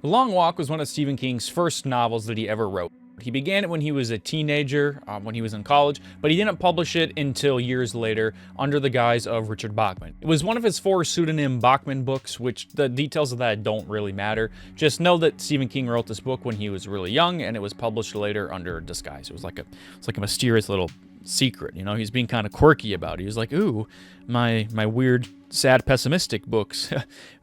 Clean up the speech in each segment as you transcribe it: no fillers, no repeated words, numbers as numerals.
The Long Walk was one of Stephen King's first novels that he ever wrote. He began it when he was a teenager, when he was in college, but he didn't publish it until years later under the guise of Richard Bachman. It was one of his 4 pseudonym Bachman books, which the details of that don't really matter. Just know that Stephen King wrote this book when he was really young, and it was published later under disguise. It was like a mysterious little secret, you know. He's being kind of quirky about it. He was like, ooh, my weird, sad, pessimistic books.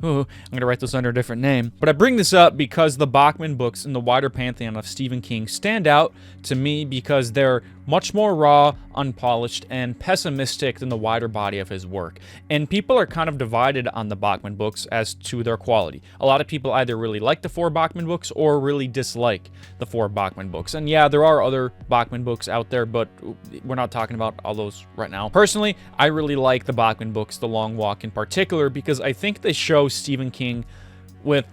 Ooh, I'm gonna write those under a different name. But I bring this up because the Bachman books in the wider pantheon of Stephen King stand out to me because they're much more raw, unpolished, and pessimistic than the wider body of his work. And people are kind of divided on the Bachman books as to their quality. A lot of people either really like the 4 Bachman books or really dislike the 4 Bachman books. And yeah, there are other Bachman books out there, but we're not talking about all those right now. Personally, I really like the Bachman books, The Long Walk in particular, because I think they show Stephen King with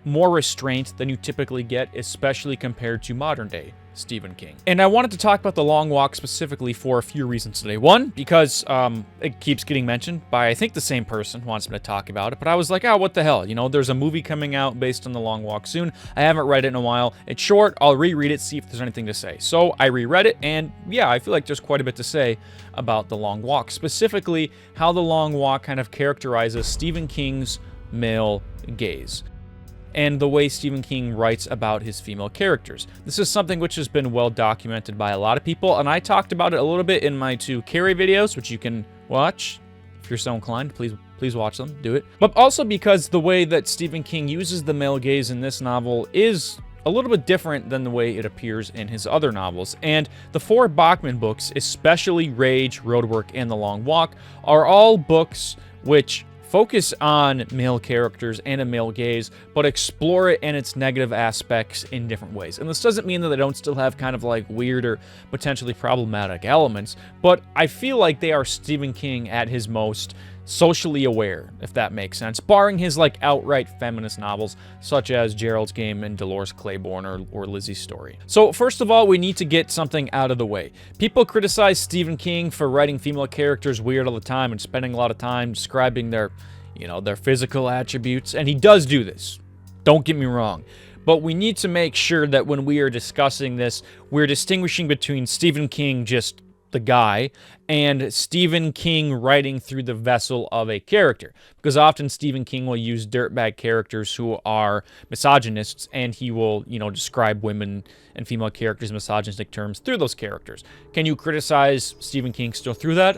more restraint than you typically get, especially compared to modern day Stephen King. And I wanted to talk about The Long Walk specifically for a few reasons today. One, because it keeps getting mentioned by, I think, the same person who wants me to talk about it, but I was like, oh, what the hell? You know, there's a movie coming out based on The Long Walk soon. I haven't read it in a while. It's short. I'll reread it, see if there's anything to say. So I reread it, and yeah, I feel like there's quite a bit to say about The Long Walk, specifically how The Long Walk kind of characterizes Stephen King's male gaze and the way Stephen King writes about his female characters. This is something which has been well documented by a lot of people, and I talked about it a little bit in my 2 Carrie videos, which you can watch if you're so inclined. Please watch them, do it. But also because the way that Stephen King uses the male gaze in this novel is a little bit different than the way it appears in his other novels. And the 4 Bachman books, especially Rage, Roadwork, and The Long Walk, are all books which focus on male characters and a male gaze, but explore it and its negative aspects in different ways. And this doesn't mean that they don't still have kind of like weird or potentially problematic elements, but I feel like they are Stephen King at his most socially aware, if that makes sense, barring his like outright feminist novels such as Gerald's Game and Dolores Claiborne or Lizzie's Story. So first of all, we need to get something out of the way. People criticize Stephen King for writing female characters weird all the time and spending a lot of time describing their physical attributes, and he does do this. Don't get me wrong. But we need to make sure that when we are discussing this, we're distinguishing between Stephen King, just the guy, and Stephen King writing through the vessel of a character. Because often Stephen King will use dirtbag characters who are misogynists, and he will, describe women and female characters in misogynistic terms through those characters. Can you criticize Stephen King still through that?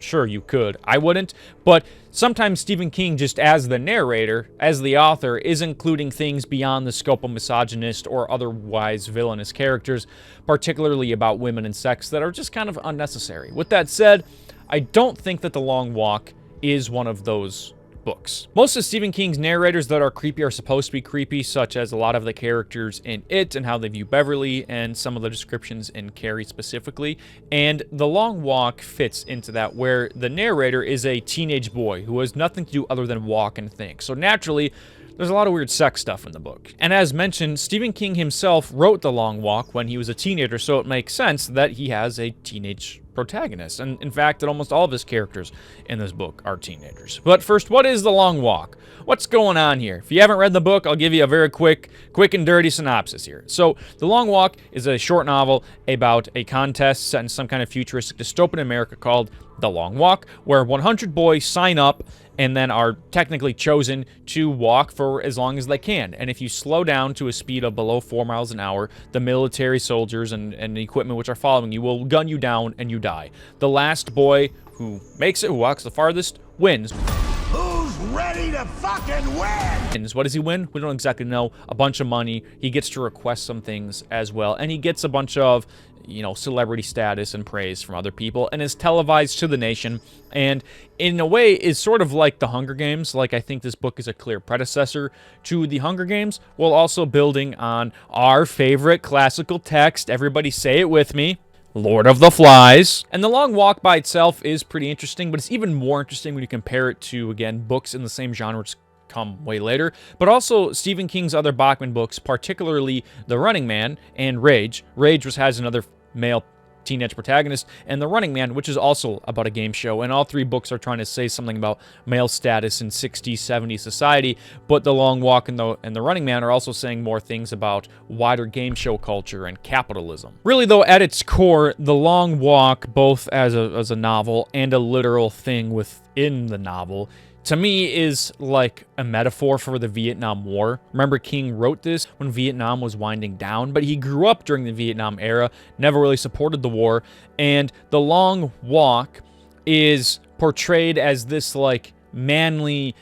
Sure, you could. I wouldn't. But sometimes Stephen King, just as the narrator, as the author, is including things beyond the scope of misogynist or otherwise villainous characters, particularly about women and sex, that are just kind of unnecessary. With that said, I don't think that The Long Walk is one of those books. Most of Stephen King's narrators that are creepy are supposed to be creepy, such as a lot of the characters in It and how they view Beverly, and some of the descriptions in Carrie specifically. And The Long Walk fits into that, where the narrator is a teenage boy who has nothing to do other than walk and think. So naturally, there's a lot of weird sex stuff in the book. And as mentioned, Stephen King himself wrote The Long Walk when he was a teenager, so it makes sense that he has a teenage protagonist. And in fact, that almost all of his characters in this book are teenagers. But first, what is The Long Walk? What's going on here? If you haven't read the book, I'll give you a very quick and dirty synopsis here. So, The Long Walk is a short novel about a contest set in some kind of futuristic dystopian America called The Long Walk, where 100 boys sign up and then are technically chosen to walk for as long as they can. And if you slow down to a speed of below 4 miles an hour, the military soldiers and the equipment which are following you will gun you down and you die. The last boy who makes it, who walks the farthest, wins. Who's ready to fucking win? What does he win? We don't exactly know. A bunch of money. He gets to request some things as well. And he gets a bunch of, celebrity status and praise from other people, and is televised to the nation, and in a way is sort of like The Hunger Games. Like, I think this book is a clear predecessor to The Hunger Games, while also building on our favorite classical text. Everybody say it with me. Lord of the Flies. And The Long Walk by itself is pretty interesting, but it's even more interesting when you compare it to, again, books in the same genre which come way later, but also Stephen King's other Bachman books, particularly The Running Man and Rage. Rage, which has another male teenage protagonist, and The Running Man, which is also about a game show. And all three books are trying to say something about male status in 60s, 70s society, but The Long Walk and The Running Man are also saying more things about wider game show culture and capitalism. Really, though, at its core, The Long Walk, both as a novel and a literal thing within the novel, to me is like a metaphor for the Vietnam War. Remember, King wrote this when Vietnam was winding down, but he grew up during the Vietnam era, never really supported the war, and The Long Walk is portrayed as this like manly,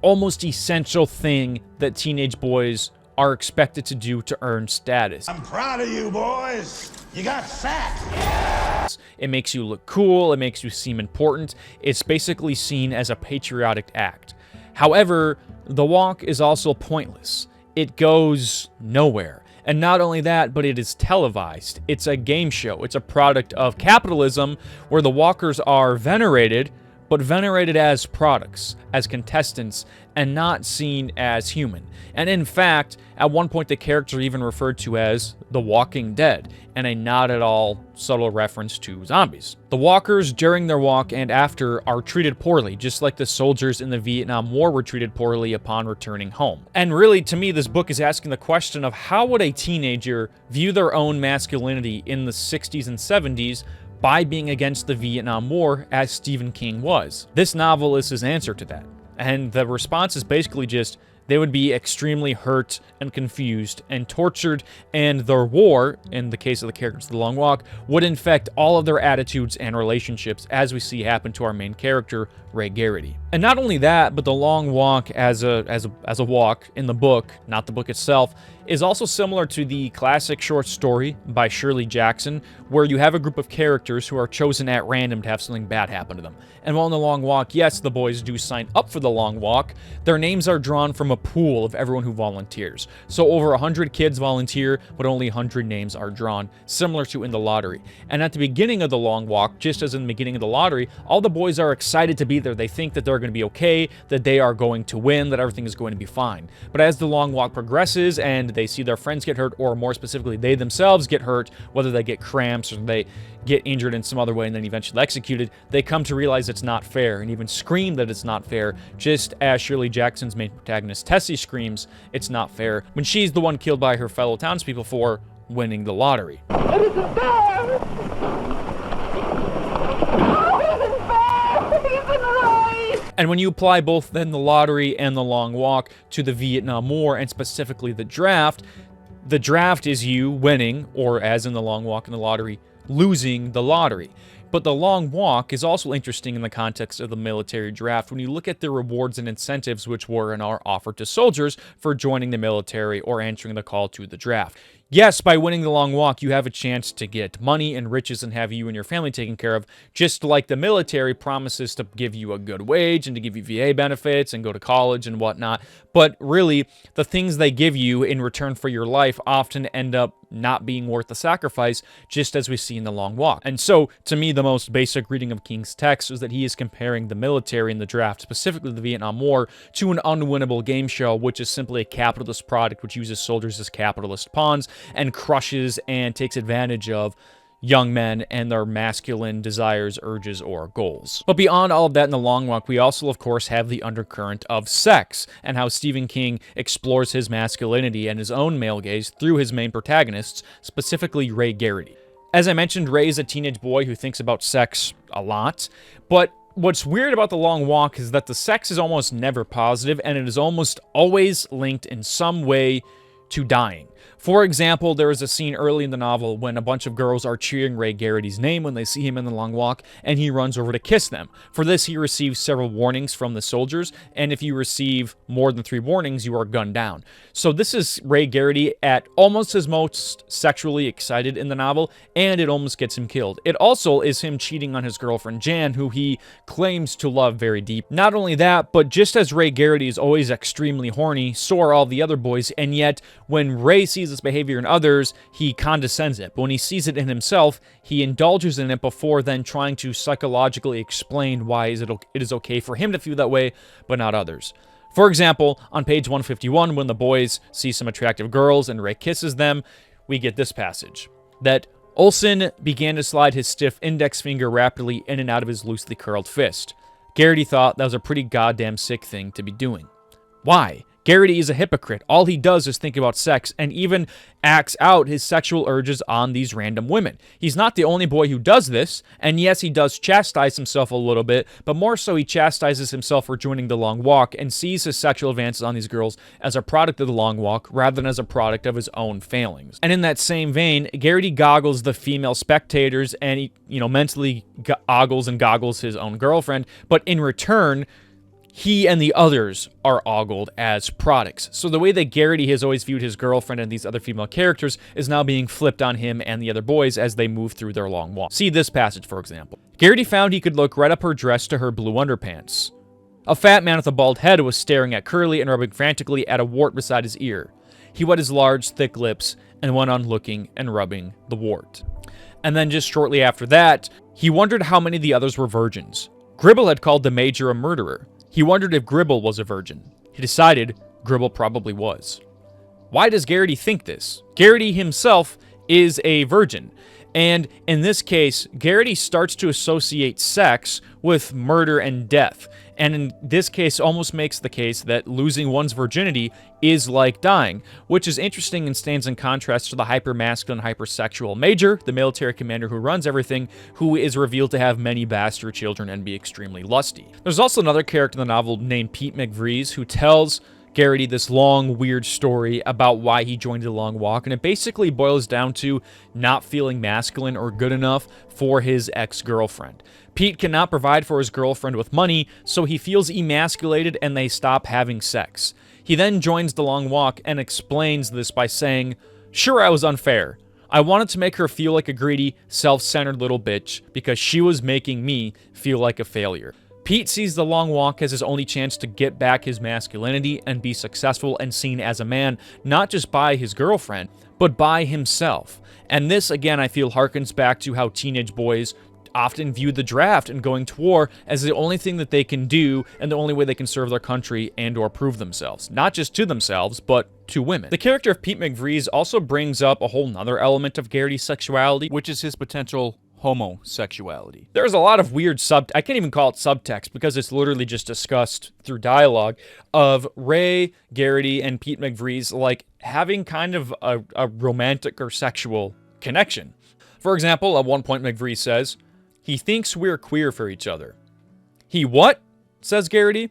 almost essential thing that teenage boys are expected to do to earn status. I'm proud of you, boys. You got fat. It makes you look cool, it makes you seem important. It's basically seen as a patriotic act. However, the walk is also pointless. It goes nowhere. And not only that, but it is televised. It's a game show. It's a product of capitalism where the walkers are venerated, but venerated as products, as contestants, and not seen as human. And in fact, at one point the character even referred to as the Walking Dead, and a not at all subtle reference to zombies. The walkers during their walk and after are treated poorly, just like the soldiers in the Vietnam War were treated poorly upon returning home. And really, to me, this book is asking the question of how would a teenager view their own masculinity in the 60s and 70s by being against the Vietnam War as Stephen King was. This novel is his answer to that. And the response is basically just, they would be extremely hurt and confused and tortured, and their war, in the case of the characters of The Long Walk, would infect all of their attitudes and relationships, as we see happen to our main character, Ray Garrity. And not only that, but The Long Walk as a walk in the book, not the book itself, is also similar to the classic short story by Shirley Jackson, where you have a group of characters who are chosen at random to have something bad happen to them. And while in The Long Walk, yes, the boys do sign up for The Long Walk, their names are drawn from a pool of everyone who volunteers. So over 100 kids volunteer, but only 100 names are drawn, similar to in the lottery. And at the beginning of The Long Walk, just as in the beginning of the lottery, all the boys are excited to be there. They think that they're going to be okay, that they are going to win, that everything is going to be fine. But as The Long Walk progresses and they see their friends get hurt, or more specifically, they themselves get hurt, whether they get cramps or they get injured in some other way and then eventually executed, they come to realize it's not fair and even scream that it's not fair, just as Shirley Jackson's main protagonist, Tessie, screams it's not fair when she's the one killed by her fellow townspeople for winning the lottery. It isn't fair! It isn't fair! It isn't right! And when you apply both then the lottery and The Long Walk to the Vietnam War, and specifically the draft is you winning, or as in The Long Walk and the lottery, losing the lottery. But The Long Walk is also interesting in the context of the military draft when you look at the rewards and incentives which were and are offered to soldiers for joining the military or answering the call to the draft. Yes, by winning The Long Walk, you have a chance to get money and riches and have you and your family taken care of, just like the military promises to give you a good wage and to give you VA benefits and go to college and whatnot. But really, the things they give you in return for your life often end up not being worth the sacrifice, just as we see in The Long Walk. And so, to me, the most basic reading of King's text is that he is comparing the military in the draft, specifically the Vietnam War, to an unwinnable game show, which is simply a capitalist product which uses soldiers as capitalist pawns and crushes and takes advantage of young men and their masculine desires, urges, or goals. But beyond all of that in The Long Walk, we also, of course, have the undercurrent of sex and how Stephen King explores his masculinity and his own male gaze through his main protagonists, specifically Ray Garrity. As I mentioned, Ray is a teenage boy who thinks about sex a lot, but what's weird about The Long Walk is that the sex is almost never positive, and it is almost always linked in some way to dying. For example, there is a scene early in the novel when a bunch of girls are cheering Ray Garrity's name when they see him in The Long Walk, and he runs over to kiss them. For this, he receives several warnings from the soldiers, and if you receive more than 3 warnings, you are gunned down. So this is Ray Garrity at almost his most sexually excited in the novel, and it almost gets him killed. It also is him cheating on his girlfriend Jan, who he claims to love very deep. Not only that, but just as Ray Garrity is always extremely horny, so are all the other boys, and yet when Ray sees this behavior in others, he condescends it. But when he sees it in himself, he indulges in it before then trying to psychologically explain why it is okay for him to feel that way, but not others. For example, on page 151, when the boys see some attractive girls and Ray kisses them, we get this passage, that Olsen began to slide his stiff index finger rapidly in and out of his loosely curled fist. Garrity thought that was a pretty goddamn sick thing to be doing. Why? Garrity is a hypocrite. All he does is think about sex and even acts out his sexual urges on these random women. He's not the only boy who does this, and yes, he does chastise himself a little bit, but more so he chastises himself for joining the long walk and sees his sexual advances on these girls as a product of the long walk rather than as a product of his own failings. And in that same vein, Garrity goggles the female spectators and he, mentally ogles and goggles his own girlfriend, but in return, he and the others are ogled as products. So the way that Garrity has always viewed his girlfriend and these other female characters is now being flipped on him and the other boys as they move through their long walk. See this passage, for example. Garrity found he could look right up her dress to her blue underpants. A fat man with a bald head was staring at Curly and rubbing frantically at a wart beside his ear. He wet his large, thick lips and went on looking and rubbing the wart. And then just shortly after that, he wondered how many of the others were virgins. Gribble had called the Major a murderer. He wondered if Gribble was a virgin. He decided Gribble probably was. Why does Garrity think this? Garrity himself is a virgin. And in this case, Garrity starts to associate sex with murder and death. And in this case, almost makes the case that losing one's virginity is like dying, which is interesting and stands in contrast to the hyper-masculine, hypersexual Major, the military commander who runs everything, who is revealed to have many bastard children and be extremely lusty. There's also another character in the novel named Pete McVries who tells Garrity this long, weird story about why he joined the long walk, and it basically boils down to not feeling masculine or good enough for his ex-girlfriend. Pete cannot provide for his girlfriend with money, so he feels emasculated and they stop having sex. He then joins the long walk and explains this by saying, "Sure, I was unfair. I wanted to make her feel like a greedy, self-centered little bitch because she was making me feel like a failure." Pete sees the long walk as his only chance to get back his masculinity and be successful and seen as a man, not just by his girlfriend, but by himself. And this, again, I feel harkens back to how teenage boys often view the draft and going to war as the only thing that they can do and the only way they can serve their country and or prove themselves. Not just to themselves, but to women. The character of Pete McVries also brings up a whole nother element of Garrity's sexuality, which is his potential homosexuality. There's a lot of weird I can't even call it subtext because it's literally just discussed through dialogue of Ray, Garrity, and Pete McVries like having kind of a romantic or sexual connection. For example, at one point McVries says, "He thinks we're queer for each other." "He what?" says Garrity.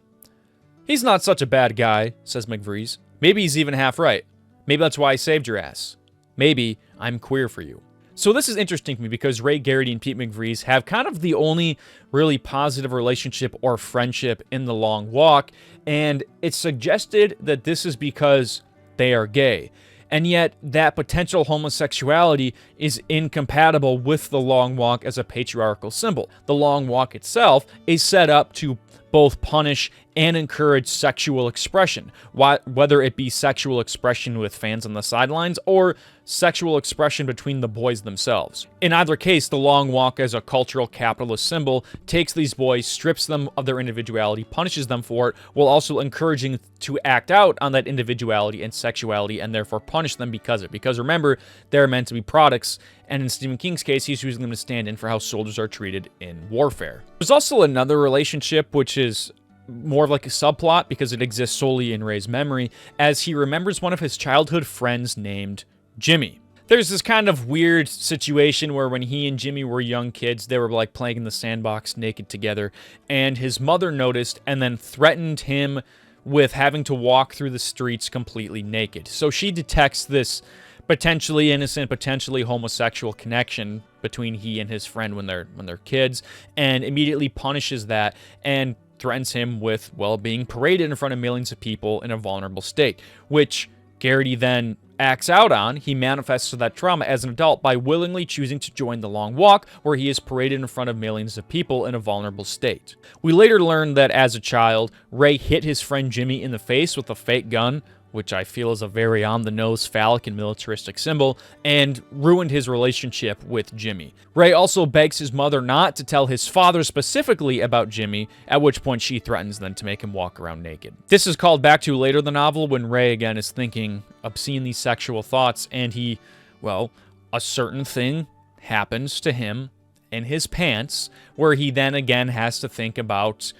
"He's not such a bad guy," says McVries. "Maybe he's even half right. Maybe that's why I saved your ass. Maybe I'm queer for you." So this is interesting to me because Ray Garrity and Pete McVries have kind of the only really positive relationship or friendship in the long walk, and it's suggested that this is because they are gay. And yet, that potential homosexuality is incompatible with the long walk as a patriarchal symbol. The long walk itself is set up to both punish and encourage sexual expression, whether it be sexual expression with fans on the sidelines or sexual expression between the boys themselves. In either case, the long walk as a cultural capitalist symbol takes these boys, strips them of their individuality, punishes them for it, while also encouraging to act out on that individuality and sexuality and therefore punish them because of it. Because remember, they're meant to be products, and in Stephen King's case, he's using them to stand in for how soldiers are treated in warfare. There's also another relationship which is more of like a subplot because it exists solely in Ray's memory as he remembers one of his childhood friends named Jimmy. There's this kind of weird situation where when he and Jimmy were young kids, they were like playing in the sandbox naked together, and his mother noticed and then threatened him with having to walk through the streets completely naked. So she detects this potentially innocent, potentially homosexual connection between he and his friend when they're kids, and immediately punishes that and threatens him with, well, being paraded in front of millions of people in a vulnerable state, which Garrity then acts out on. He manifests that trauma as an adult by willingly choosing to join the long walk, where he is paraded in front of millions of people in a vulnerable state. We later learn that as a child, Ray hit his friend Jimmy in the face with a fake gun, which I feel is a very on-the-nose phallic and militaristic symbol, and ruined his relationship with Jimmy. Ray also begs his mother not to tell his father specifically about Jimmy, at which point she threatens then to make him walk around naked. This is called back to later in the novel when Ray again is thinking obscenely sexual thoughts, and a certain thing happens to him in his pants, where he then again has to think about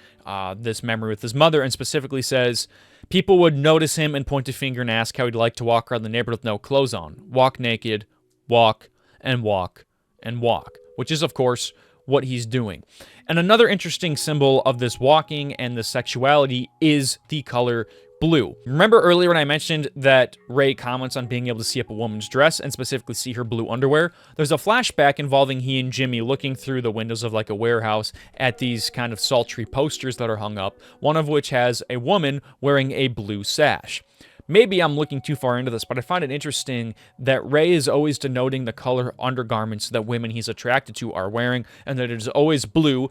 this memory with his mother, and specifically says, people would notice him and point a finger and ask how he'd like to walk around the neighborhood with no clothes on. Walk naked, walk, and walk, and walk, which is, of course, what he's doing. And another interesting symbol of this walking and the sexuality is the color blue. Remember earlier when I mentioned that Ray comments on being able to see up a woman's dress and specifically see her blue underwear? There's a flashback involving he and Jimmy looking through the windows of like a warehouse at these kind of sultry posters that are hung up, one of which has a woman wearing a blue sash. Maybe I'm looking too far into this, but I find it interesting that Ray is always denoting the color undergarments that women he's attracted to are wearing, and that it is always blue,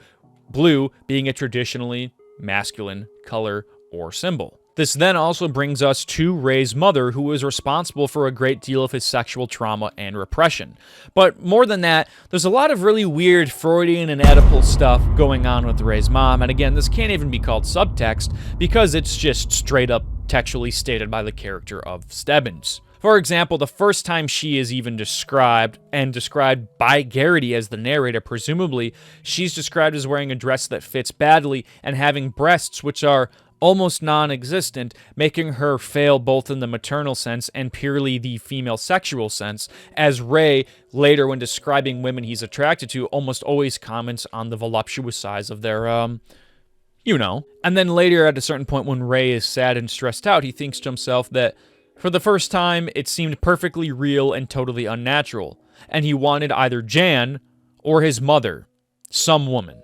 blue being a traditionally masculine color or symbol. This then also brings us to Ray's mother, who is responsible for a great deal of his sexual trauma and repression. But more than that, there's a lot of really weird Freudian and Oedipal stuff going on with Ray's mom, and again, this can't even be called subtext because it's just straight up textually stated by the character of Stebbins. For example, the first time she is even described, and described by Garrity as the narrator, presumably, she's described as wearing a dress that fits badly and having breasts which are almost non-existent, making her fail both in the maternal sense and purely the female sexual sense, as Ray, later when describing women he's attracted to, almost always comments on the voluptuous size of their, you know. And then later, at a certain point when Ray is sad and stressed out, he thinks to himself that, for the first time, it seemed perfectly real and totally unnatural, and he wanted either Jan or his mother, some woman.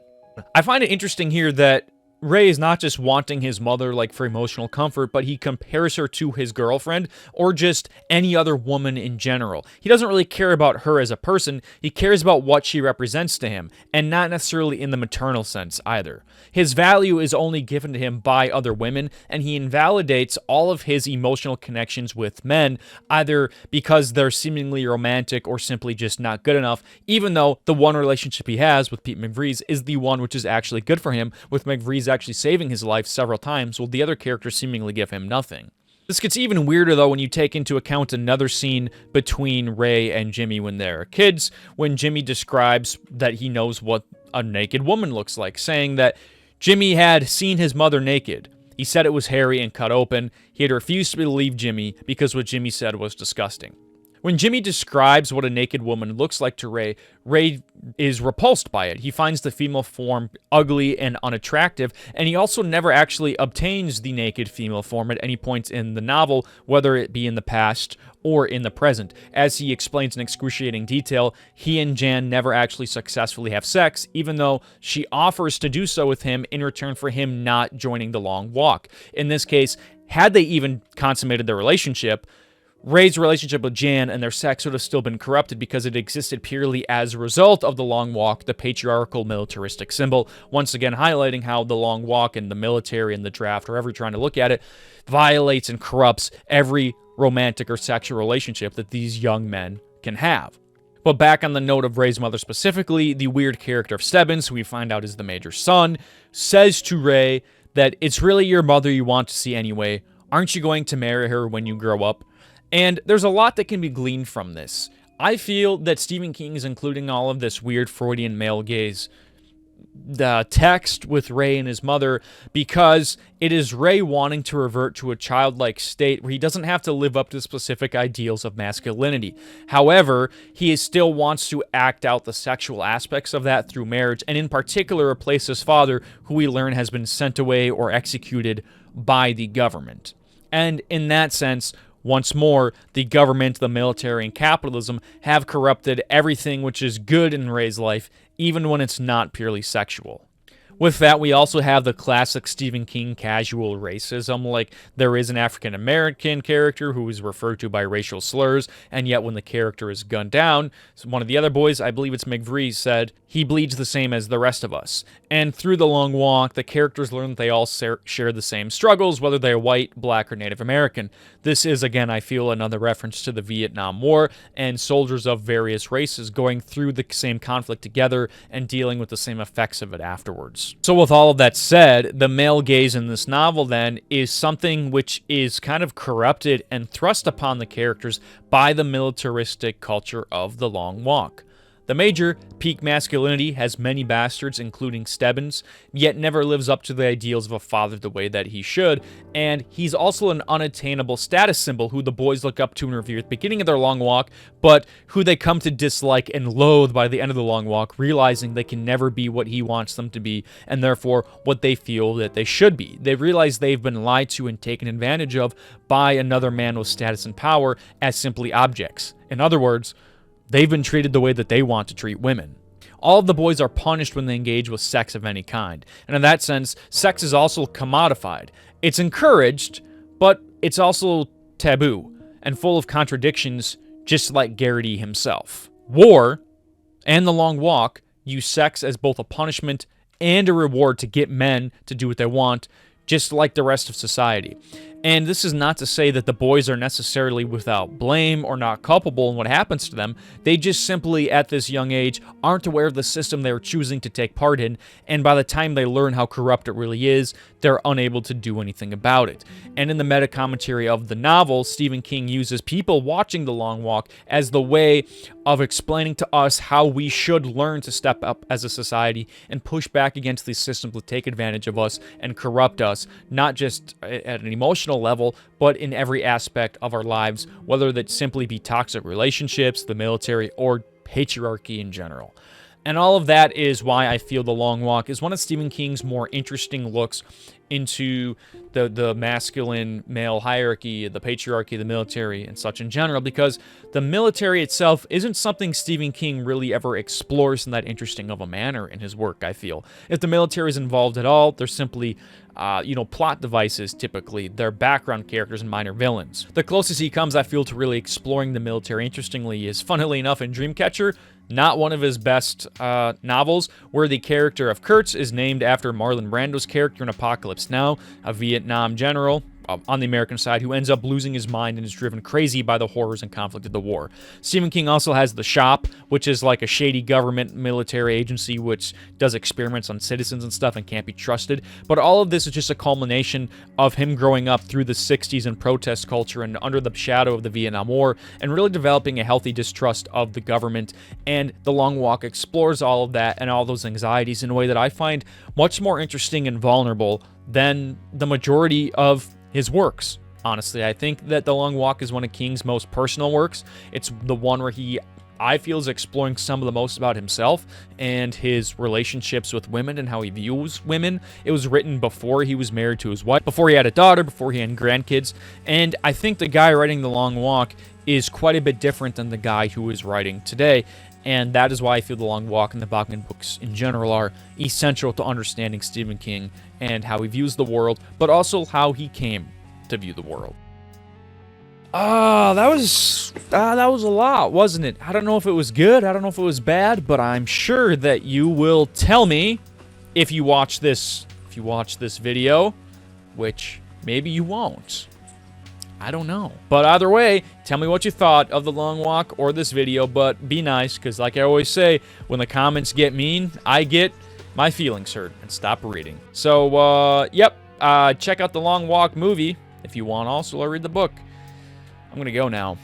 I find it interesting here that Ray is not just wanting his mother like for emotional comfort, but he compares her to his girlfriend or just any other woman in general. He doesn't really care about her as a person, he cares about what she represents to him, and not necessarily in the maternal sense either. His value is only given to him by other women, and he invalidates all of his emotional connections with men, either because they're seemingly romantic or simply just not good enough, even though the one relationship he has with Pete McVries is the one which is actually good for him, with McVries actually saving his life several times, while the other characters seemingly give him nothing. This gets even weirder, though, when you take into account another scene between Ray and Jimmy when they're kids, when Jimmy describes that he knows what a naked woman looks like, saying that Jimmy had seen his mother naked. He said it was hairy and cut open. He had refused to believe Jimmy because what Jimmy said was disgusting. When Jimmy describes what a naked woman looks like to Ray, Ray is repulsed by it. He finds the female form ugly and unattractive, and he also never actually obtains the naked female form at any point in the novel, whether it be in the past or in the present. As he explains in excruciating detail, he and Jan never actually successfully have sex, even though she offers to do so with him in return for him not joining the long walk. In this case, had they even consummated their relationship, Ray's relationship with Jan and their sex would have still been corrupted because it existed purely as a result of the long walk, the patriarchal militaristic symbol, once again highlighting how the long walk and the military and the draft, or however you're trying to look at it, violates and corrupts every romantic or sexual relationship that these young men can have. But back on the note of Ray's mother specifically, the weird character of Stebbins, who we find out is the major son, says to Ray that it's really your mother you want to see anyway. Aren't you going to marry her when you grow up? And there's a lot that can be gleaned from this. I feel that Stephen King is including all of this weird Freudian male gaze the text with Ray and his mother because it is Ray wanting to revert to a childlike state where he doesn't have to live up to specific ideals of masculinity. However, he still wants to act out the sexual aspects of that through marriage, and in particular replace his father, who we learn has been sent away or executed by the government. And in that sense, once more, the government, the military, and capitalism have corrupted everything which is good in Ray's life, even when it's not purely sexual. With that, we also have the classic Stephen King casual racism, like there is an African-American character who is referred to by racial slurs, and yet when the character is gunned down, one of the other boys, I believe it's McVries, said, "He bleeds the same as the rest of us." And through the long walk, the characters learn that they all share the same struggles, whether they're white, black, or Native American. This is, again, I feel, another reference to the Vietnam War and soldiers of various races going through the same conflict together and dealing with the same effects of it afterwards. So with all of that said, the male gaze in this novel, then, is something which is kind of corrupted and thrust upon the characters by the militaristic culture of the long walk. The major, peak masculinity, has many bastards, including Stebbins, yet never lives up to the ideals of a father the way that he should, and he's also an unattainable status symbol who the boys look up to and revere at the beginning of their long walk, but who they come to dislike and loathe by the end of the long walk, realizing they can never be what he wants them to be, and therefore what they feel that they should be. They realize they've been lied to and taken advantage of by another man with status and power as simply objects. In other words, they've been treated the way that they want to treat women. All of the boys are punished when they engage with sex of any kind, and in that sense, sex is also commodified. It's encouraged, but it's also taboo, and full of contradictions, just like Garrity himself. War and the Long Walk use sex as both a punishment and a reward to get men to do what they want, just like the rest of society. And this is not to say that the boys are necessarily without blame or not culpable in what happens to them. They just simply, at this young age, aren't aware of the system they are choosing to take part in, and by the time they learn how corrupt it really is, they're unable to do anything about it. And in the meta-commentary of the novel, Stephen King uses people watching The Long Walk as the way of explaining to us how we should learn to step up as a society and push back against these systems that take advantage of us and corrupt us, not just at an emotional level, but in every aspect of our lives, whether that simply be toxic relationships, the military, or patriarchy in general. And all of that is why I feel The Long Walk is one of Stephen King's more interesting looks into the masculine male hierarchy, the patriarchy, the military, and such in general, because the military itself isn't something Stephen King really ever explores in that interesting of a manner in his work, I feel. If the military is involved at all, they're simply plot devices, typically. They're background characters and minor villains. The closest he comes, I feel, to really exploring the military interestingly is, funnily enough, in Dreamcatcher, not one of his best novels, where the character of Kurtz is named after Marlon Brando's character in Apocalypse Now, a Vietnam general on the American side who ends up losing his mind and is driven crazy by the horrors and conflict of the war. Stephen King also has The Shop, which is like a shady government military agency which does experiments on citizens and stuff and can't be trusted. But all of this is just a culmination of him growing up through the 60s and protest culture and under the shadow of the Vietnam War and really developing a healthy distrust of the government. And The Long Walk explores all of that and all those anxieties in a way that I find much more interesting and vulnerable than the majority of his works. Honestly, I think that The Long Walk is one of King's most personal works. It's the one where I feel, is exploring some of the most about himself and his relationships with women and how he views women. It was written before he was married to his wife, before he had a daughter, before he had grandkids, and I think the guy writing The Long Walk is quite a bit different than the guy who is writing today. And that is why I feel The Long Walk and the Bachman books in general are essential to understanding Stephen King and how he views the world, but also how he came to view the world. That was a lot, wasn't it? I don't know if it was good, I don't know if it was bad, but I'm sure that you will tell me if you watch this video, which maybe you won't. I don't know. But either way, tell me what you thought of The Long Walk or this video, but be nice, because like I always say, when the comments get mean, I get my feelings hurt and stop reading. So, check out The Long Walk movie if you want also, or read the book. I'm going to go now.